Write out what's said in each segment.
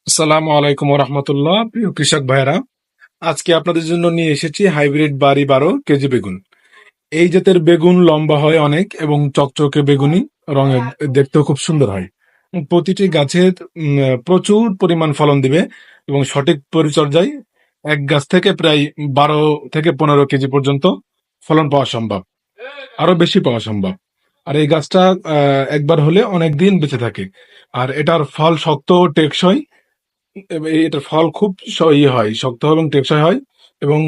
আসসালামু আলাইকুম রহমতুল্লাহ। প্রিয় কৃষক ভাইরা, আজকে আপনাদের জন্য নিয়ে এসেছি হাইব্রিড বাড়ি 12 কেজি বেগুন। এই জাতের বেগুন লম্বা হয় অনেক এবং চকচকে বেগুনি রঙের, দেখতেও খুব সুন্দর হয়। প্রতিটি গাছের প্রচুর পরিমাণ ফলন দিবে এবং সঠিক পরিচর্যায় এক গাছ থেকে প্রায় 12 থেকে 15 কেজি পর্যন্ত ফলন পাওয়া সম্ভব, আরো বেশি পাওয়া সম্ভব। আর এই গাছটা একবার হলে অনেক দিন বেঁচে থাকে। আর এটার ফল শক্ত ও টেকসই। এটার ফল খুব ইয়ে হয়, শক্ত হয় এবং টেকসই হয় এবং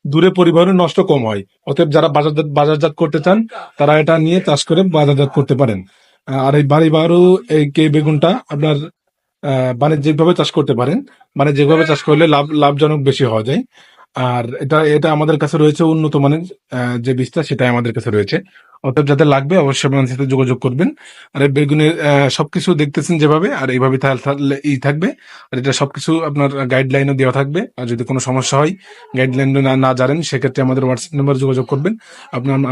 দূরে পরিবহনে নষ্ট কম হয়। অতএব যারা বাজারজাত করতে চান তারা এটা নিয়ে চাষ করে বাজারজাত করতে পারেন। আর এই বাড়ি বারো এই কে বেগুনটা আপনার বাণিজ্যিকভাবে চাষ করতে পারেন। বাণিজ্যিকভাবে চাষ করলে লাভজনক বেশি হওয়া যায়। আর এটা এটা আমাদের কাছে রয়েছে উন্নত মানের যে বীজটা, সেটাই আমাদের কাছে রয়েছে। অতএব যাদের লাগবে অবশ্যই আমাদের সাথে যোগাযোগ করবেন। আর এই বেগুনের সবকিছু দেখতেছেন যেভাবে, আর এইভাবে তাহলে থাকবে। আর এটা সবকিছু আপনার গাইডলাইনও দেওয়া থাকবে। আর যদি কোনো সমস্যা হয়, গাইডলাইন না না জানেন, সেক্ষেত্রে আমাদের হোয়াটসঅ্যাপ নাম্বারে যোগাযোগ করবেন।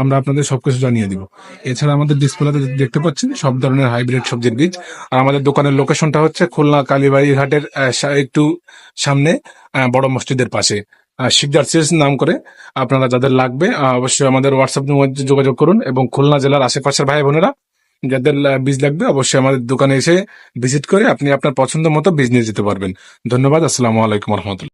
আমরা আপনাদের সবকিছু জানিয়ে দিব। এছাড়া আমাদের ডিসপ্লেতে দেখতে পাচ্ছেন সব ধরনের হাইব্রিড সবজির বীজ। আর আমাদের দোকানের লোকেশনটা হচ্ছে খুলনা কালীবাড়ি ঘাটের একটু সামনে, বড় মসজিদের পাশে, শিকদার চেস নাম করে। আপনারা যাদের লাগবে অবশ্যই আমাদের হোয়াটসঅ্যাপ নম্বরে যোগাযোগ করুন। এবং খুলনা জেলার আশেপাশের ভাই বোনেরা যাদের বীজ লাগবে অবশ্যই আমাদের দোকানে এসে ভিজিট করে আপনি আপনার পছন্দ মতো বীজ নিয়ে যেতে পারবেন। ধন্যবাদ। আসসালামু আলাইকুম রহমতুল্লাহ।